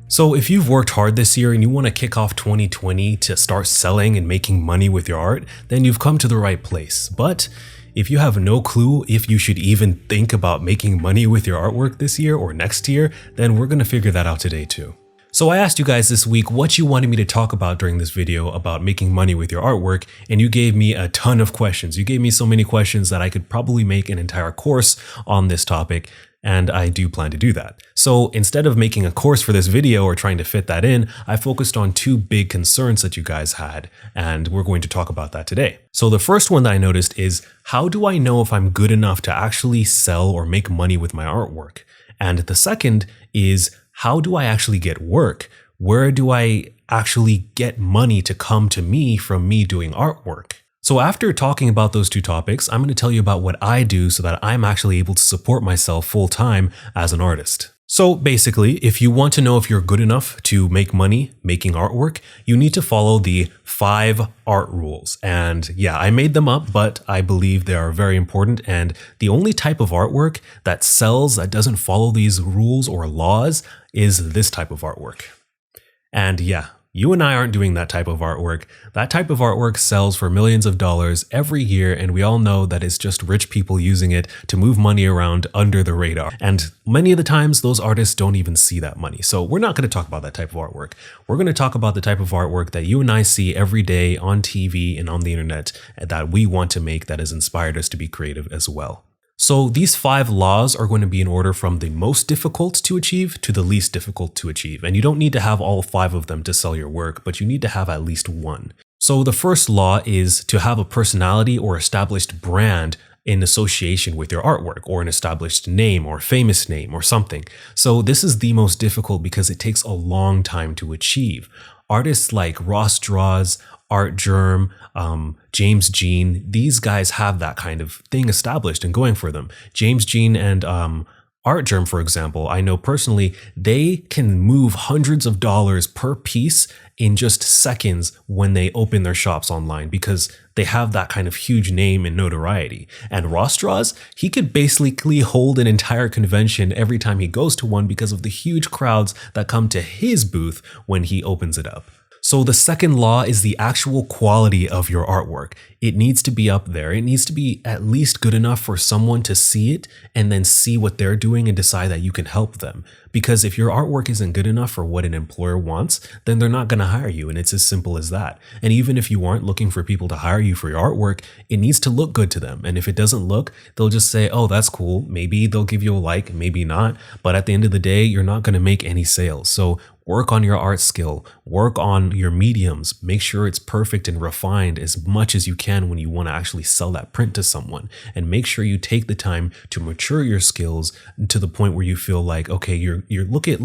So if you've worked hard this year and you want to kick off 2020 to start selling and making money with your art, then you've come to the right place. But if you have no clue if you should even think about making money with your artwork this year or next year, then we're going to figure that out today too. So I asked you guys this week what you wanted me to talk about during this video about making money with your artwork, and you gave me a ton of questions. You gave me so many questions that I could probably make an entire course on this topic, and I do plan to do that. So instead of making a course for this video or trying to fit that in, I focused on two big concerns that you guys had, and we're going to talk about that today. So the first one that I noticed is, how do I know if I'm good enough to actually sell or make money with my artwork? And the second is, how do I actually get work? Where do I actually get money to come to me from me doing artwork? So after talking about those two topics, I'm going to tell you about what I do so that I'm actually able to support myself full time as an artist. So basically, if you want to know if you're good enough to make money making artwork, you need to follow the 5 art rules. And yeah, I made them up, but I believe they are very important. And the only type of artwork that sells that doesn't follow these rules or laws is this type of artwork. And yeah, you and I aren't doing that type of artwork. That type of artwork sells for millions of dollars every year, and we all know that it's just rich people using it to move money around under the radar. And many of the times, those artists don't even see that money. So we're not going to talk about that type of artwork. We're going to talk about the type of artwork that you and I see every day on TV and on the internet that we want to make, that has inspired us to be creative as well. So these 5 laws are going to be in order from the most difficult to achieve to the least difficult to achieve. And you don't need to have all 5 of them to sell your work, but you need to have at least one. So the first law is to have a personality or established brand in association with your artwork, or an established name or famous name or something. So this is the most difficult because it takes a long time to achieve. Artists like Ross Draws, Art Germ, James Jean, these guys have that kind of thing established and going for them. James Jean and Art Germ, for example, I know personally, they can move hundreds of dollars per piece in just seconds when they open their shops online because they have that kind of huge name and notoriety. And Ross Draws, he could basically hold an entire convention every time he goes to one because of the huge crowds that come to his booth when he opens it up. So the second law is the actual quality of your artwork. It needs to be up there. It needs to be at least good enough for someone to see it and then see what they're doing and decide that you can help them. Because if your artwork isn't good enough for what an employer wants, then they're not going to hire you. And it's as simple as that. And even if you aren't looking for people to hire you for your artwork, it needs to look good to them. And if it doesn't look, they'll just say, oh, that's cool. Maybe they'll give you a like, maybe not. But at the end of the day, you're not going to make any sales. So work on your art skill, work on your mediums, make sure it's perfect and refined as much as you can when you want to actually sell that print to someone, and make sure you take the time to mature your skills to the point where you feel like, okay, you're look at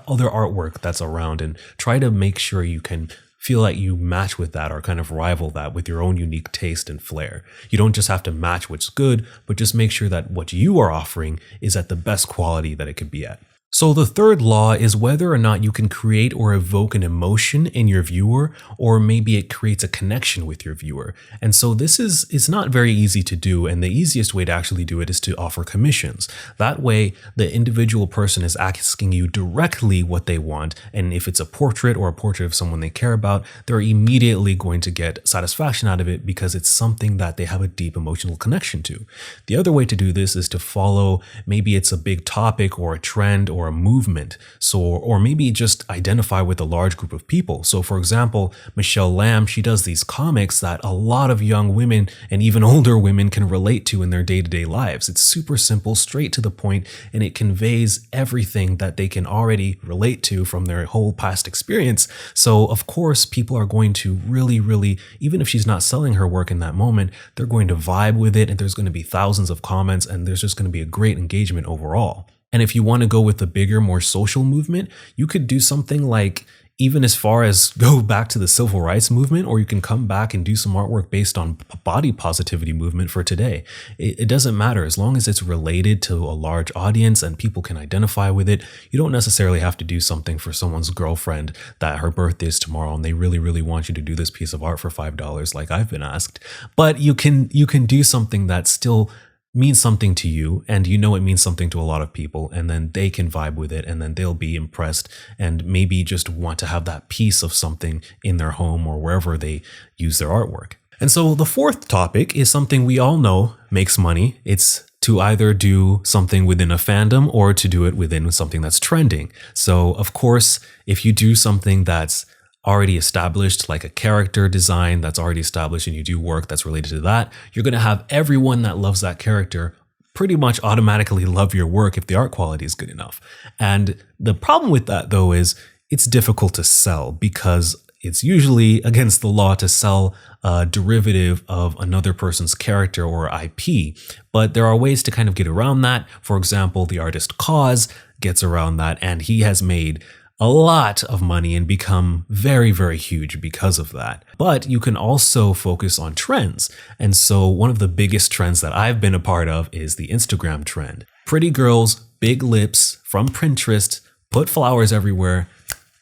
other artwork that's around and try to make sure you can feel like you match with that or kind of rival that with your own unique taste and flair. You don't just have to match what's good, but just make sure that what you are offering is at the best quality that it could be at. So the third law is whether or not you can create or evoke an emotion in your viewer, or maybe it creates a connection with your viewer. And so this is not very easy to do, and the easiest way to actually do it is to offer commissions. That way, the individual person is asking you directly what they want, and if it's a portrait or a portrait of someone they care about, they're immediately going to get satisfaction out of it because it's something that they have a deep emotional connection to. The other way to do this is to follow, maybe it's a big topic or a trend or a movement. So, or maybe just identify with a large group of people. So for example, Michelle Lamb, she does these comics that a lot of young women and even older women can relate to in their day-to-day lives. It's super simple, straight to the point, and it conveys everything that they can already relate to from their whole past experience. So of course, people are going to really, even if she's not selling her work in that moment, they're going to vibe with it, and there's going to be thousands of comments, and there's just going to be a great engagement overall. And if you want to go with a bigger, more social movement, you could do something like even as far as go back to the civil rights movement, or you can come back and do some artwork based on body positivity movement for today. It doesn't matter as long as it's related to a large audience and people can identify with it. You don't necessarily have to do something for someone's girlfriend that her birthday is tomorrow and they really want you to do this piece of art for $5 like I've been asked. But you can do something that still means something to you, and you know it means something to a lot of people, and then they can vibe with it, and then they'll be impressed and maybe just want to have that piece of something in their home or wherever they use their artwork. And so the fourth topic is something we all know makes money. It's to either do something within a fandom or to do it within something that's trending. So of course, if you do something that's already established, like a character design that's already established, and you do work that's related to that, you're going to have everyone that loves that character pretty much automatically love your work if the art quality is good enough. And the problem with that, though, is it's difficult to sell because it's usually against the law to sell a derivative of another person's character or IP. But there are ways to kind of get around that. For example, the artist Cause gets around that, and he has made a lot of money and become very, very huge because of that. But you can also focus on trends. And so one of the biggest trends that I've been a part of is the Instagram trend. Pretty girls, big lips from Pinterest, put flowers everywhere.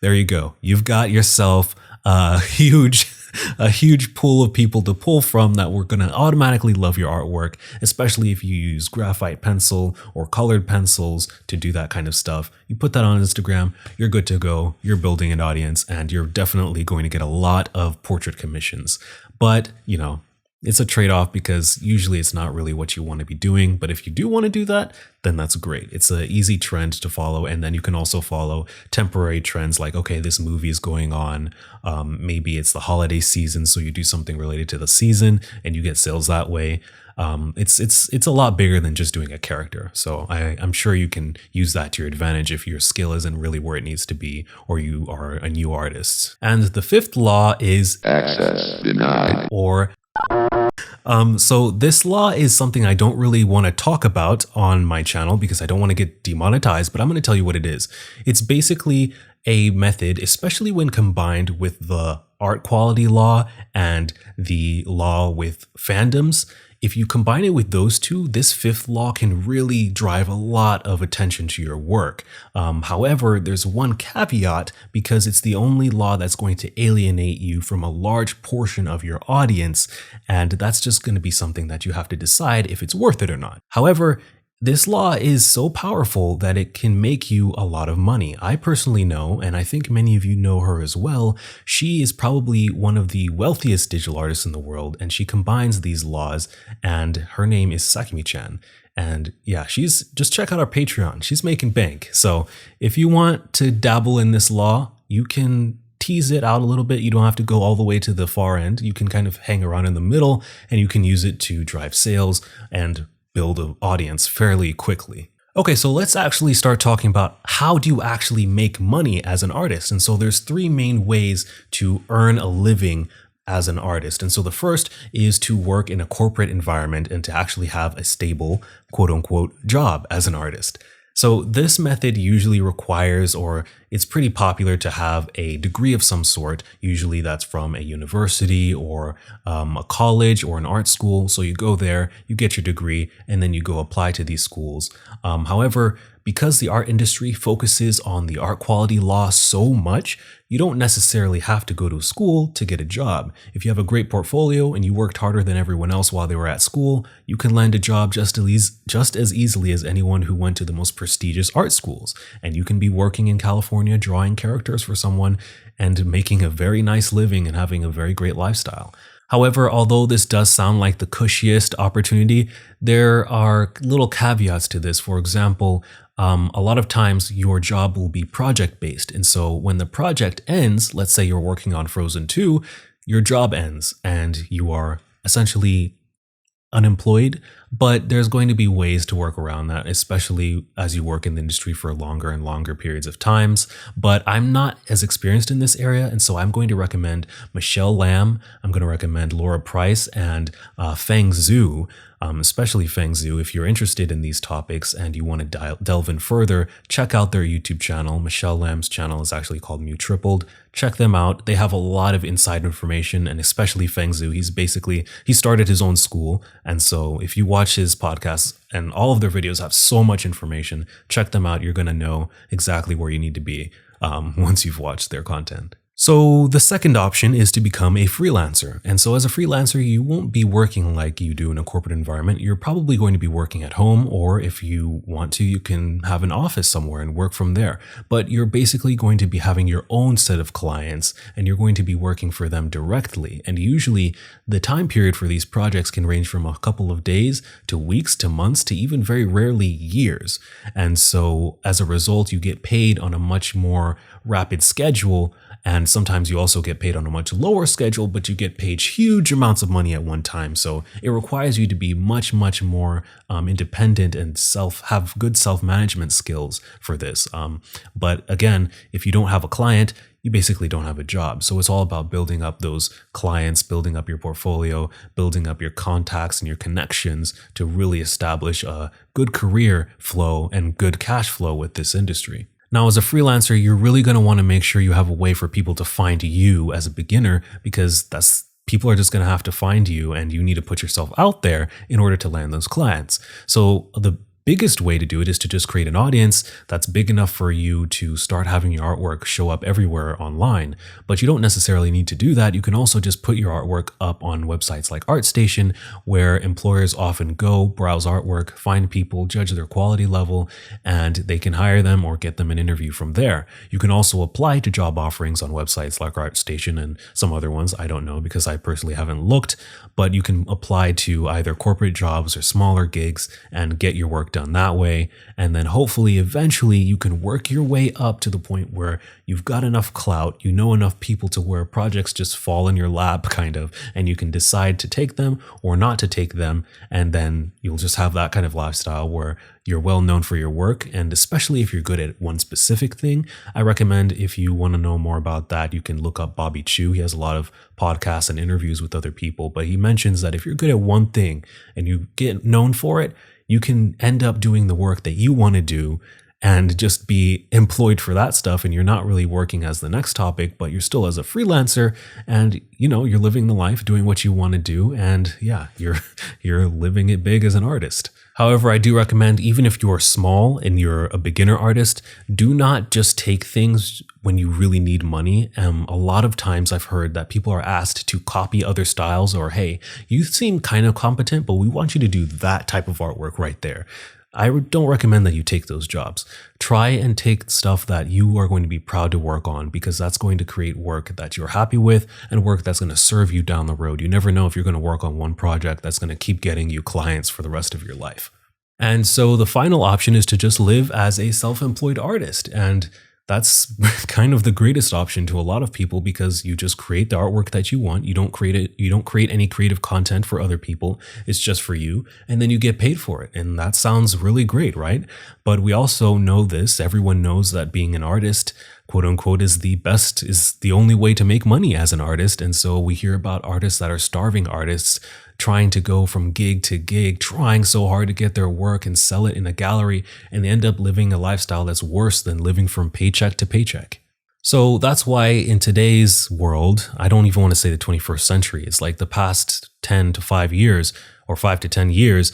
There you go. You've got yourself a huge pool of people to pull from that were going to automatically love your artwork, especially if you use graphite pencil or colored pencils to do that kind of stuff. You put that on Instagram, you're good to go. You're building an audience, and you're definitely going to get a lot of portrait commissions. But, you know, it's a trade-off because usually it's not really what you want to be doing. But if you do want to do that, then that's great. It's an easy trend to follow. And then you can also follow temporary trends like, okay, this movie is going on. Maybe it's the holiday season, so you do something related to the season and you get sales that way. It's a lot bigger than just doing a character. So I'm sure you can use that to your advantage if your skill isn't really where it needs to be or you are a new artist. And the fifth law is access denied. So this law is something I don't really want to talk about on my channel because I don't want to get demonetized, but I'm going to tell you what it is. It's basically a method, especially when combined with the art quality law and the law with fandoms. If you combine it with those two, this fifth law can really drive a lot of attention to your work. However, there's one caveat because it's the only law that's going to alienate you from a large portion of your audience, and that's just going to be something that you have to decide if it's worth it or not. However, this law is so powerful that it can make you a lot of money. I personally know, and I think many of you know her as well, she is probably one of the wealthiest digital artists in the world, and she combines these laws, and her name is Sakimi-chan. And yeah, just check out our Patreon. She's making bank. So if you want to dabble in this law, you can tease it out a little bit. You don't have to go all the way to the far end. You can kind of hang around in the middle, and you can use it to drive sales and build an audience fairly quickly. Okay, so let's actually start talking about how do you actually make money as an artist. And so there's three main ways to earn a living as an artist. And so the first is to work in a corporate environment and to actually have a stable, quote unquote, job as an artist. So this method usually requires, or it's pretty popular to have a degree of some sort. Usually that's from a university or a college or an art school. So you go there, you get your degree, and then you go apply to these schools. However, because the art industry focuses on the art quality law so much, you don't necessarily have to go to school to get a job. If you have a great portfolio and you worked harder than everyone else while they were at school, you can land a job just as easily as anyone who went to the most prestigious art schools. And you can be working in California drawing characters for someone and making a very nice living and having a very great lifestyle. However, although this does sound like the cushiest opportunity, there are little caveats to this. For example, a lot of times your job will be project-based. And so when the project ends, let's say you're working on Frozen 2, your job ends and you are essentially unemployed, but there's going to be ways to work around that, especially as you work in the industry for longer and longer periods of times. But I'm not as experienced in this area, and so I'm going to recommend Michelle Lam, I'm going to recommend Laura Price, and Feng Zhu, especially Feng Zhu. If you're interested in these topics and you want to delve in further, check out their YouTube channel. Michelle Lam's channel is actually called Mu Tripled. Check them out. They have a lot of inside information, and especially Feng Zhu. He started his own school. And so if you watch his podcasts, and all of their videos have so much information, check them out. You're going to know exactly where you need to be once you've watched their content. So the second option is to become a freelancer. And so as a freelancer, you won't be working like you do in a corporate environment. You're probably going to be working at home, or if you want to, you can have an office somewhere and work from there. But you're basically going to be having your own set of clients, and you're going to be working for them directly. And usually the time period for these projects can range from a couple of days to weeks to months to even very rarely years. And so as a result, you get paid on a much more rapid schedule. And sometimes you also get paid on a much lower schedule, but you get paid huge amounts of money at one time. So it requires you to be much, much more independent and have good self-management skills for this. But again, if you don't have a client, you basically don't have a job. So it's all about building up those clients, building up your portfolio, building up your contacts and your connections to really establish a good career flow and good cash flow with this industry. Now, as a freelancer, you're really going to want to make sure you have a way for people to find you as a beginner, because people are just going to have to find you, and you need to put yourself out there in order to land those clients. So the biggest way to do it is to just create an audience that's big enough for you to start having your artwork show up everywhere online. But you don't necessarily need to do that. You can also just put your artwork up on websites like ArtStation, where employers often go browse artwork, find people, judge their quality level, and they can hire them or get them an interview from there. You can also apply to job offerings on websites like ArtStation and some other ones. I don't know, because I personally haven't looked, but you can apply to either corporate jobs or smaller gigs and get your work done that way. And then hopefully eventually you can work your way up to the point where you've got enough clout, you know enough people to where projects just fall in your lap kind of, and you can decide to take them or not to take them. And then you'll just have that kind of lifestyle where you're well known for your work. And especially if you're good at one specific thing, I recommend, if you want to know more about that, you can look up Bobby Chu. He has a lot of podcasts and interviews with other people, but he mentions that if you're good at one thing and you get known for it, you can end up doing the work that you want to do and just be employed for that stuff. And you're not really working as the next topic, but you're still as a freelancer, and you're living the life, doing what you want to do. And yeah, you're living it big as an artist. However, I do recommend, even if you're small and you're a beginner artist, do not just take things when you really need money. A lot of times I've heard that people are asked to copy other styles, or, hey, you seem kind of competent, but we want you to do that type of artwork right there. I don't recommend that you take those jobs. Try and take stuff that you are going to be proud to work on, because that's going to create work that you're happy with and work that's going to serve you down the road. You never know if you're going to work on one project that's going to keep getting you clients for the rest of your life. And so the final option is to just live as a self-employed artist. And that's kind of the greatest option to a lot of people, because you just create the artwork that you want. You don't create any creative content for other people. It's just for you. And then you get paid for it. And that sounds really great, right? But we also know this. Everyone knows that being an artist, quote unquote, is the only way to make money as an artist. And so we hear about artists that are starving artists, trying to go from gig to gig, trying so hard to get their work and sell it in a gallery, and they end up living a lifestyle that's worse than living from paycheck to paycheck. So that's why in today's world, I don't even want to say the 21st century, it's like the past 10 to 5 years or 5 to 10 years,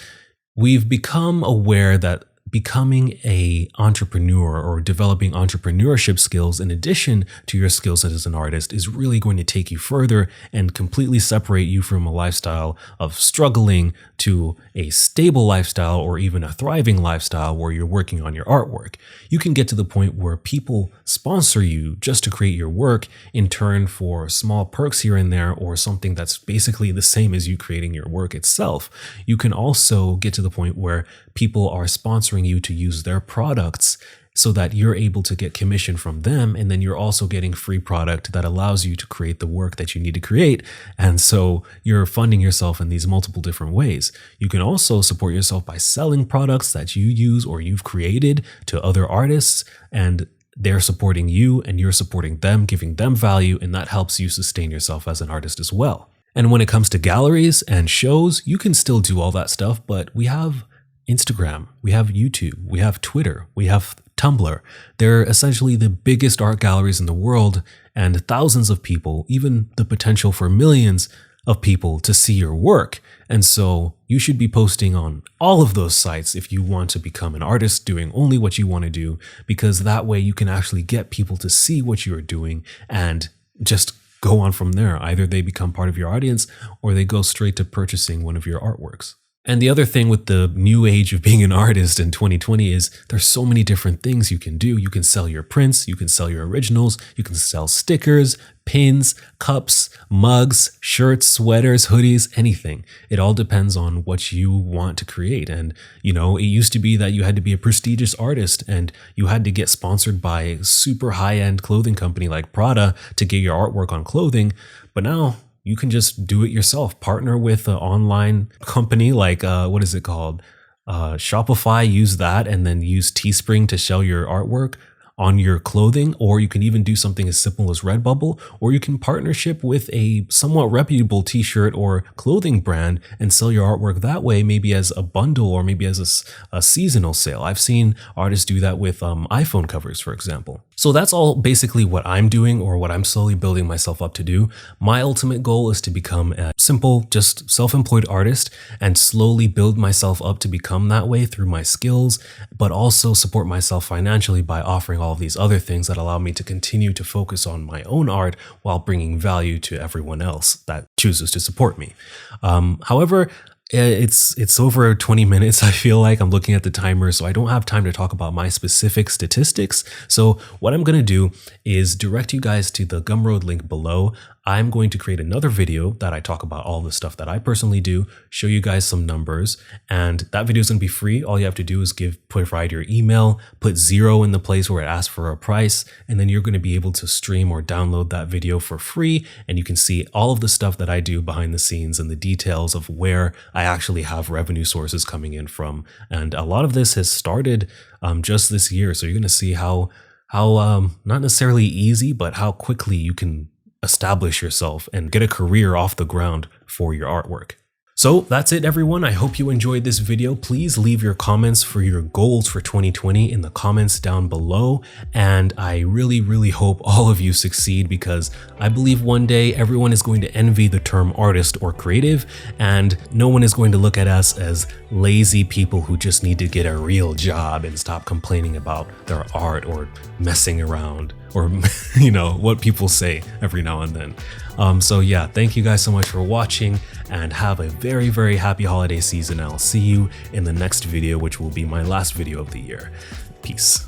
we've become aware that becoming a entrepreneur or developing entrepreneurship skills in addition to your skills as an artist is really going to take you further and completely separate you from a lifestyle of struggling to a stable lifestyle, or even a thriving lifestyle where you're working on your artwork. You can get to the point where people sponsor you just to create your work in turn for small perks here and there, or something that's basically the same as you creating your work itself. You can also get to the point where people are sponsoring you to use their products so that you're able to get commission from them, and then you're also getting free product that allows you to create the work that you need to create. And so you're funding yourself in these multiple different ways. You can also support yourself by selling products that you use or you've created to other artists, and they're supporting you and you're supporting them, giving them value, and that helps you sustain yourself as an artist as well. And when it comes to galleries and shows, you can still do all that stuff, but we have Instagram, we have YouTube, we have Twitter, we have Tumblr. They're essentially the biggest art galleries in the world, and thousands of people, even the potential for millions of people to see your work. And so you should be posting on all of those sites if you want to become an artist doing only what you want to do, because that way you can actually get people to see what you are doing and just go on from there. Either they become part of your audience or they go straight to purchasing one of your artworks. And the other thing with the new age of being an artist in 2020 is there's so many different things you can do. You can sell your prints, you can sell your originals, you can sell stickers, pins, cups, mugs, shirts, sweaters, hoodies, anything. It all depends on what you want to create. And, you know, it used to be that you had to be a prestigious artist and you had to get sponsored by a super high-end clothing company like Prada to get your artwork on clothing. But now you can just do it yourself. Partner with an online company like, what is it called? Shopify, use that, and then use Teespring to sell your artwork on your clothing. Or you can even do something as simple as Redbubble, or you can partnership with a somewhat reputable t-shirt or clothing brand and sell your artwork that way, maybe as a bundle or maybe as a seasonal sale. I've seen artists do that with iPhone covers, for example. So that's all basically what I'm doing, or what I'm slowly building myself up to do. My ultimate goal is to become a simple, just self-employed artist and slowly build myself up to become that way through my skills, but also support myself financially by offering all of these other things that allow me to continue to focus on my own art while bringing value to everyone else that chooses to support me. However, it's over 20 minutes. I feel like I'm looking at the timer, so I don't have time to talk about my specific statistics. So what I'm going to do is direct you guys to the Gumroad link below. I'm going to create another video that I talk about all the stuff that I personally do, show you guys some numbers, and that video is going to be free. All you have to do is provide your email, put 0 in the place where it asks for a price, and then you're going to be able to stream or download that video for free, and you can see all of the stuff that I do behind the scenes and the details of where I actually have revenue sources coming in from. And a lot of this has started just this year, so you're going to see how not necessarily easy, but how quickly you can establish yourself and get a career off the ground for your artwork. So that's it, everyone. I hope you enjoyed this video. Please leave your comments for your goals for 2020 in the comments down below. And I really, really hope all of you succeed, because I believe one day everyone is going to envy the term artist or creative, and no one is going to look at us as lazy people who just need to get a real job and stop complaining about their art or messing around, or you know, what people say every now and then. So yeah, thank you guys so much for watching, and have a very, very happy holiday season. I'll see you in the next video, which will be my last video of the year. Peace.